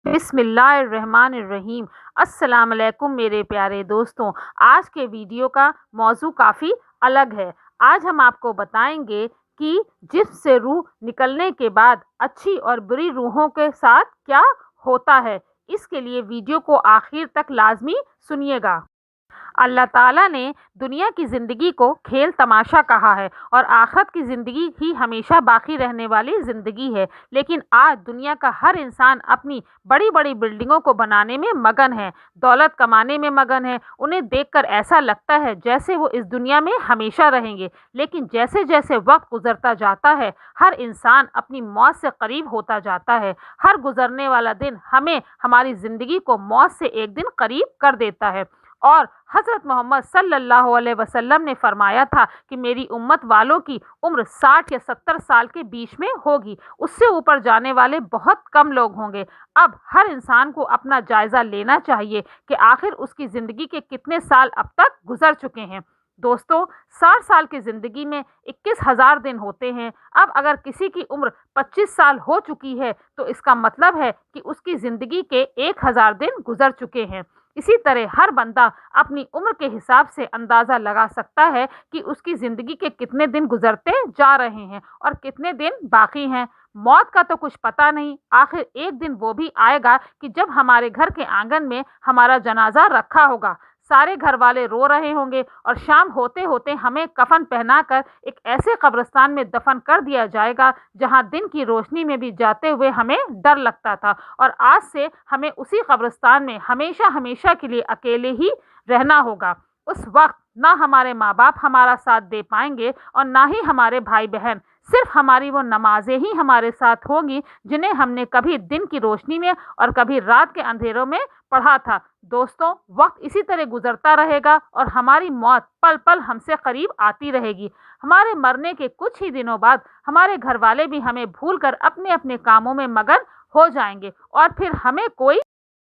بسم اللہ الرحمن الرحیم۔ السلام علیکم میرے پیارے دوستوں، آج کے ویڈیو کا موضوع کافی الگ ہے۔ آج ہم آپ کو بتائیں گے کہ جسم سے روح نکلنے کے بعد اچھی اور بری روحوں کے ساتھ کیا ہوتا ہے۔ اس کے لیے ویڈیو کو آخر تک لازمی سنیے گا۔ اللہ تعالیٰ نے دنیا کی زندگی کو کھیل تماشا کہا ہے اور آخرت کی زندگی ہی ہمیشہ باقی رہنے والی زندگی ہے، لیکن آج دنیا کا ہر انسان اپنی بڑی بڑی بلڈنگوں کو بنانے میں مگن ہے، دولت کمانے میں مگن ہے۔ انہیں دیکھ کر ایسا لگتا ہے جیسے وہ اس دنیا میں ہمیشہ رہیں گے، لیکن جیسے جیسے وقت گزرتا جاتا ہے ہر انسان اپنی موت سے قریب ہوتا جاتا ہے۔ ہر گزرنے والا دن ہمیں ہماری زندگی کو موت سے ایک دن قریب کر دیتا ہے۔ اور حضرت محمد صلی اللہ علیہ وسلم نے فرمایا تھا کہ میری امت والوں کی عمر 60 یا 70 سال کے بیچ میں ہوگی، اس سے اوپر جانے والے بہت کم لوگ ہوں گے۔ اب ہر انسان کو اپنا جائزہ لینا چاہیے کہ آخر اس کی زندگی کے کتنے سال اب تک گزر چکے ہیں۔ دوستوں، 60 سال کی زندگی میں 21,000 دن ہوتے ہیں۔ اب اگر کسی کی عمر 25 سال ہو چکی ہے تو اس کا مطلب ہے کہ اس کی زندگی کے 1,000 دن گزر چکے ہیں۔ اسی طرح ہر بندہ اپنی عمر کے حساب سے اندازہ لگا سکتا ہے کہ اس کی زندگی کے کتنے دن گزرتے جا رہے ہیں اور کتنے دن باقی ہیں۔ موت کا تو کچھ پتہ نہیں، آخر ایک دن وہ بھی آئے گا کہ جب ہمارے گھر کے آنگن میں ہمارا جنازہ رکھا ہوگا، سارے گھر والے رو رہے ہوں گے اور شام ہوتے ہوتے ہمیں کفن پہنا کر ایک ایسے قبرستان میں دفن کر دیا جائے گا جہاں دن کی روشنی میں بھی جاتے ہوئے ہمیں ڈر لگتا تھا، اور آج سے ہمیں اسی قبرستان میں ہمیشہ ہمیشہ کے لیے اکیلے ہی رہنا ہوگا۔ اس وقت نہ ہمارے ماں باپ ہمارا ساتھ دے پائیں گے اور نہ ہی ہمارے بھائی بہن، صرف ہماری وہ نمازیں ہی ہمارے ساتھ ہوں گی جنہیں ہم نے کبھی دن کی روشنی میں اور کبھی رات کے اندھیروں میں پڑھا تھا۔ دوستوں، وقت اسی طرح گزرتا رہے گا اور ہماری موت پل پل ہم سے قریب آتی رہے گی۔ ہمارے مرنے کے کچھ ہی دنوں بعد ہمارے گھر والے بھی ہمیں بھول کر اپنے اپنے کاموں میں مگن ہو جائیں گے اور پھر ہمیں کوئی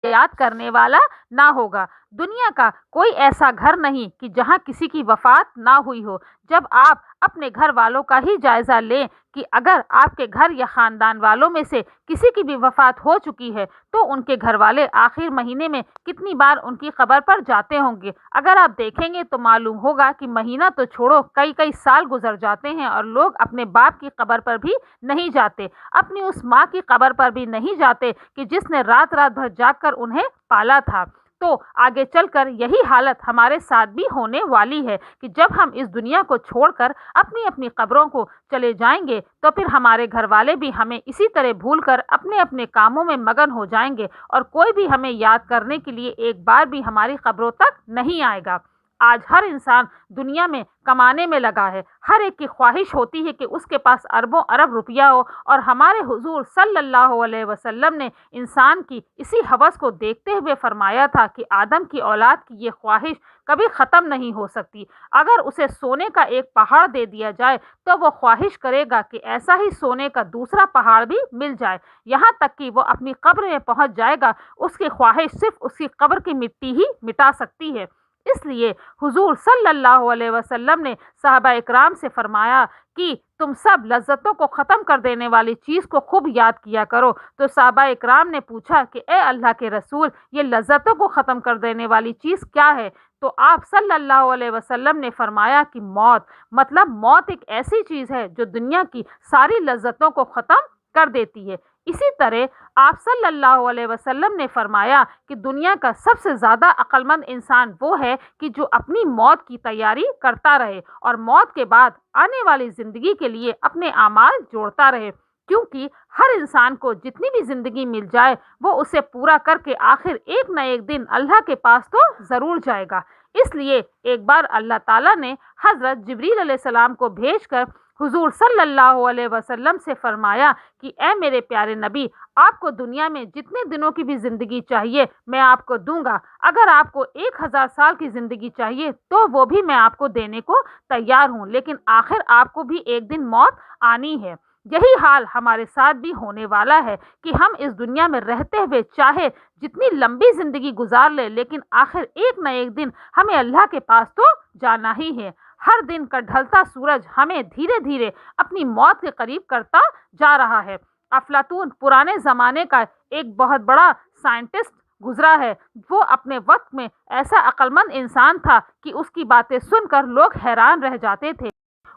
یاد کرنے والا نہ ہوگا۔ دنیا کا کوئی ایسا گھر نہیں کہ جہاں کسی کی وفات نہ ہوئی ہو۔ جب آپ اپنے گھر والوں کا ہی جائزہ لیں کہ اگر آپ کے گھر یا خاندان والوں میں سے کسی کی بھی وفات ہو چکی ہے تو ان کے گھر والے آخر مہینے میں کتنی بار ان کی قبر پر جاتے ہوں گے۔ اگر آپ دیکھیں گے تو معلوم ہوگا کہ مہینہ تو چھوڑو، کئی کئی سال گزر جاتے ہیں اور لوگ اپنے باپ کی قبر پر بھی نہیں جاتے، اپنی اس ماں کی قبر پر بھی نہیں جاتے کہ جس نے رات رات بھر جاگ کر انہیں پالا تھا۔ تو آگے چل کر یہی حالت ہمارے ساتھ بھی ہونے والی ہے کہ جب ہم اس دنیا کو چھوڑ کر اپنی اپنی قبروں کو چلے جائیں گے تو پھر ہمارے گھر والے بھی ہمیں اسی طرح بھول کر اپنے اپنے کاموں میں مگن ہو جائیں گے اور کوئی بھی ہمیں یاد کرنے کے لیے ایک بار بھی ہماری قبروں تک نہیں آئے گا۔ آج ہر انسان دنیا میں کمانے میں لگا ہے، ہر ایک کی خواہش ہوتی ہے کہ اس کے پاس اربوں ارب روپیہ ہو، اور ہمارے حضور صلی اللہ علیہ وسلم نے انسان کی اسی ہوس کو دیکھتے ہوئے فرمایا تھا کہ آدم کی اولاد کی یہ خواہش کبھی ختم نہیں ہو سکتی۔ اگر اسے سونے کا ایک پہاڑ دے دیا جائے تو وہ خواہش کرے گا کہ ایسا ہی سونے کا دوسرا پہاڑ بھی مل جائے، یہاں تک کہ وہ اپنی قبر میں پہنچ جائے گا، اس کی خواہش صرف اس کی قبر کی مٹی ہی مٹا سکتی ہے۔ اس لیے حضور صلی اللہ علیہ وسلم نے صحابہ اکرام سے فرمایا کہ تم سب لذتوں کو ختم کر دینے والی چیز کو خوب یاد کیا کرو۔ تو صحابہ اکرام نے پوچھا کہ اے اللہ کے رسول، یہ لذتوں کو ختم کر دینے والی چیز کیا ہے؟ تو آپ صلی اللہ علیہ وسلم نے فرمایا کہ موت، مطلب موت ایک ایسی چیز ہے جو دنیا کی ساری لذتوں کو ختم کر دیتی ہے۔ اسی طرح آپ صلی اللہ علیہ وسلم نے فرمایا کہ دنیا کا سب سے زیادہ عقل مند انسان وہ ہے کہ جو اپنی موت کی تیاری کرتا رہے اور موت کے بعد آنے والی زندگی کے لیے اپنے اعمال جوڑتا رہے، کیونکہ ہر انسان کو جتنی بھی زندگی مل جائے وہ اسے پورا کر کے آخر ایک نہ ایک دن اللہ کے پاس تو ضرور جائے گا۔ اس لیے ایک بار اللہ تعالیٰ نے حضرت جبریل علیہ السلام کو بھیج کر حضور صلی اللہ علیہ وسلم سے فرمایا کہ اے میرے پیارے نبی، آپ کو دنیا میں جتنے دنوں کی بھی زندگی چاہیے میں آپ کو دوں گا۔ اگر آپ کو 1,000 سال کی زندگی چاہیے تو وہ بھی میں آپ کو دینے کو تیار ہوں، لیکن آخر آپ کو بھی ایک دن موت آنی ہے۔ یہی حال ہمارے ساتھ بھی ہونے والا ہے کہ ہم اس دنیا میں رہتے ہوئے چاہے جتنی لمبی زندگی گزار لے، لیکن آخر ایک نہ ایک دن ہمیں اللہ کے پاس تو جانا ہی ہے۔ ہر دن کا ڈھلتا سورج ہمیں دھیرے دھیرے اپنی موت کے قریب کرتا جا رہا ہے۔ अफलातून पुराने ज़माने का एक बहुत बड़ा साइंटिस्ट गुजरा है। वो अपने वक्त में ऐसा अक्लमंद इंसान था कि उसकी बातें सुनकर लोग हैरान रह जाते थे।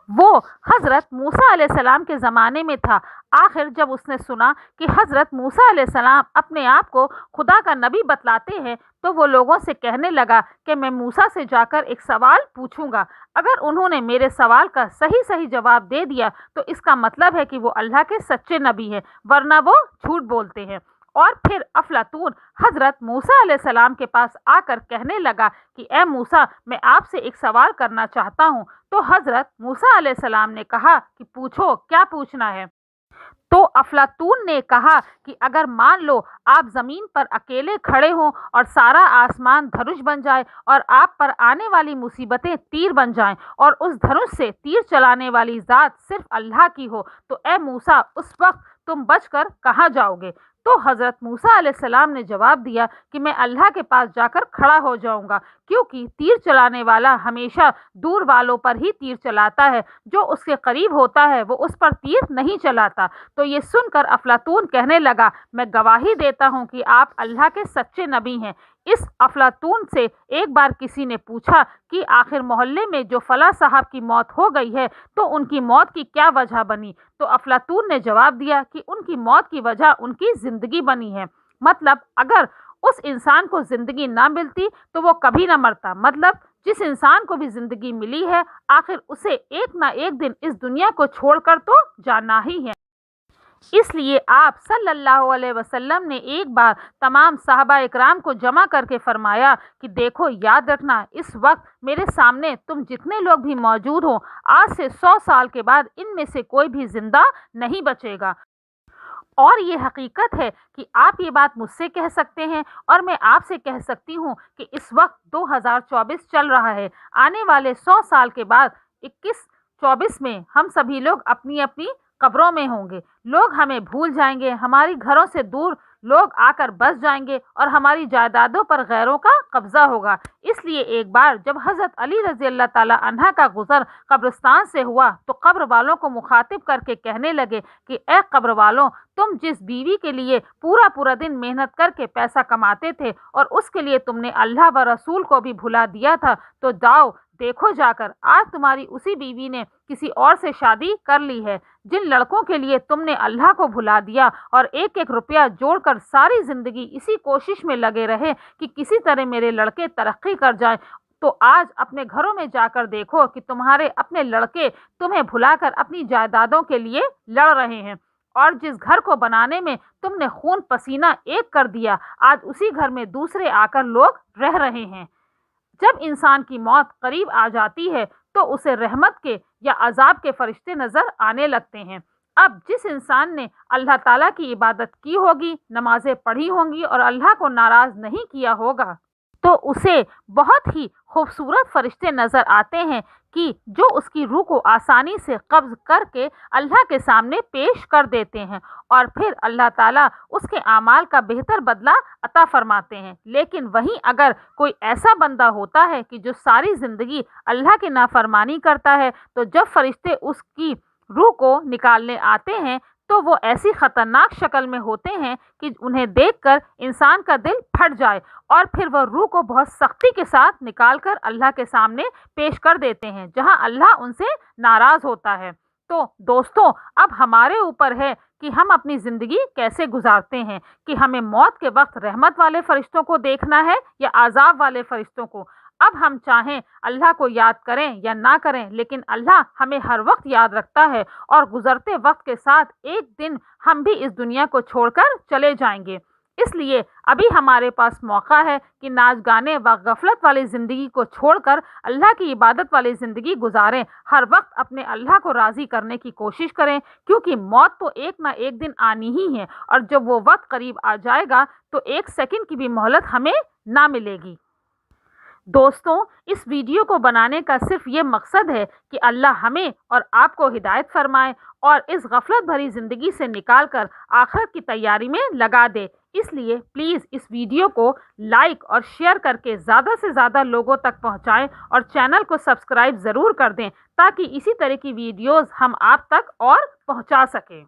वो हज़रत मूसा अलैहिस्सलाम के ज़माने में था। आखिर जब उसने सुना कि हज़रत मूसा अलैहिस्सलाम अपने आप को खुदा का नबी बतलाते हैं, तो वो लोगों से कहने लगा कि मैं मूसा से जाकर एक सवाल पूछूंगा। अगर उन्होंने मेरे सवाल का सही सही जवाब दे दिया तो इसका मतलब है कि वो अल्लाह के सच्चे नबी हैं, वरना वो झूठ बोलते हैं। और फिर अफलातून हज़रत मूसा अलैहिस्सलाम के पास आकर कहने लगा कि ए मूसा, मैं आपसे एक सवाल करना चाहता हूँ। तो हज़रत मूसा अलैहिस्सलाम ने कहा कि पूछो, क्या पूछना है। तो अफलातून ने कहा कि अगर मान लो आप ज़मीन पर अकेले खड़े हों और सारा आसमान धनुष बन जाए और आप पर आने वाली मुसीबतें तीर बन जाएं और उस धनुष से तीर चलाने वाली ज़ात सिर्फ अल्लाह की हो, तो ए मूसा, उस वक्त तुम बचकर कहाँ जाओगे। तो हज़रत मूसा अलैहिस्सलाम ने जवाब दिया कि मैं अल्लाह के पास जाकर खड़ा हो जाऊंगा, क्योंकि तीर चलाने वाला हमेशा दूर वालों पर ही तीर चलाता है, जो उसके करीब होता है वो उस पर तीर नहीं चलाता। तो ये सुनकर अफलातून कहने लगा, मैं गवाही देता हूँ कि आप अल्लाह के सच्चे नबी हैं। इस अफलातून से एक बार किसी ने पूछा कि आखिर मोहल्ले में जो फला साहब की मौत हो गई है, तो उनकी मौत की क्या वजह बनी। तो अफलातून ने जवाब दिया कि उनकी मौत की वजह उनकी ज़िंदगी बनी है। मतलब अगर उस इंसान को ज़िंदगी ना मिलती तो वो कभी ना मरता। मतलब जिस इंसान को भी ज़िंदगी मिली है, आखिर उसे एक ना एक दिन इस दुनिया को छोड़कर तो जाना ही है। इसलिए आप सल्लल्लाहु अलैहि वसल्लम ने एक बार तमाम सहाबा इकराम को जमा करके फरमाया कि देखो, याद रखना, इस वक्त मेरे सामने तुम जितने लोग भी मौजूद हो, आज से 100 साल के बाद इनमें से कोई भी जिंदा नहीं बचेगा। और ये हकीकत है कि आप ये बात मुझसे कह सकते हैं और मैं आपसे कह सकती हूँ कि इस वक्त 2024 चल रहा है। आने वाले 100 साल के बाद 2124 में हम सभी लोग अपनी अपनी कब्रों में होंगे। लोग हमें भूल जाएंगे, हमारी घरों से दूर लोग आकर बस जाएंगे और हमारी जायदादों पर गैरों का कब्जा होगा। इसलिए एक बार जब हज़रत अली रज़ी अल्लाह ताला अन्हा का गुज़र कब्रिस्तान से हुआ, तो कब्र वालों को मुखातिब करके कहने लगे कि ए कब्र वालों, तुम जिस बीवी के लिए पूरा पूरा दिन मेहनत करके पैसा कमाते थे और उसके लिए तुमने अल्लाह व रसूल को भी भुला दिया था, तो जाओ देखो जाकर, आज तुम्हारी उसी बीवी ने किसी और से शादी कर ली है। जिन लड़कों के लिए तुमने अल्लाह को भुला दिया और एक एक रुपया जोड़कर सारी जिंदगी इसी कोशिश में लगे रहे कि किसी तरह मेरे लड़के तरक्की कर जाएं, तो आज अपने घरों में जाकर देखो कि तुम्हारे अपने लड़के तुम्हें भुलाकर अपनी जायदादों के लिए लड़ रहे हैं। और जिस घर को बनाने में तुमने खून पसीना एक कर दिया, आज उसी घर में दूसरे आकर लोग रह रहे हैं। जब इंसान की मौत करीब आ जाती है तो उसे रहमत के या अजाब के फरिश्ते नजर आने लगते हैं। अब जिस इंसान ने अल्लाह ताला की इबादत की होगी, नमाजें पढ़ी होंगी और अल्लाह को नाराज नहीं किया होगा, तो उसे बहुत ही खूबसूरत फरिश्ते नजर आते हैं कि जो उसकी रूह को आसानी से कब्ज करके अल्लाह के सामने पेश कर देते हैं और फिर अल्लाह ताला उसके आमाल का बेहतर बदला अता फरमाते हैं। लेकिन वहीं अगर कोई ऐसा बंदा होता है कि जो सारी ज़िंदगी अल्लाह की नाफरमानी करता है, तो जब फरिश्ते उसकी रूह को निकालने आते हैं तो वो ऐसी खतरनाक शक्ल में होते हैं कि उन्हें देखकर इंसान का दिल फट जाए और फिर वह रूह को बहुत सख्ती के साथ निकालकर अल्लाह के सामने पेश कर देते हैं, जहां अल्लाह उनसे नाराज होता है। तो दोस्तों, अब हमारे ऊपर है कि हम अपनी ज़िंदगी कैसे गुजारते हैं, कि हमें मौत के वक्त रहमत वाले फरिश्तों को देखना है या अजाब वाले फरिश्तों को। अब हम चाहें अल्लाह को याद करें या ना करें, लेकिन अल्लाह हमें हर वक्त याद रखता है और गुजरते वक्त के साथ एक दिन हम भी इस दुनिया को छोड़कर चले जाएंगे। इसलिए अभी हमारे पास मौका है कि नाच गाने व गफलत वाली ज़िंदगी को छोड़कर अल्लाह की इबादत वाली ज़िंदगी गुजारें। हर वक्त अपने अल्लाह को राज़ी करने की कोशिश करें, क्योंकि मौत तो एक ना एक दिन आनी ही है और जब वो वक्त करीब आ जाएगा तो एक सेकंड की भी मोहलत हमें ना मिलेगी। दोस्तों, इस वीडियो को बनाने का सिर्फ ये मकसद है कि अल्लाह हमें और आपको हिदायत फरमाए और इस गफलत भरी ज़िंदगी से निकालकर आखिरत की तैयारी में लगा दे। इसलिए प्लीज़ इस वीडियो को लाइक और शेयर करके ज़्यादा से ज़्यादा लोगों तक पहुंचाएं और चैनल को सब्सक्राइब ज़रूर कर दें, ताकि इसी तरह की वीडियोज़ हम आप तक और पहुंचा सकें।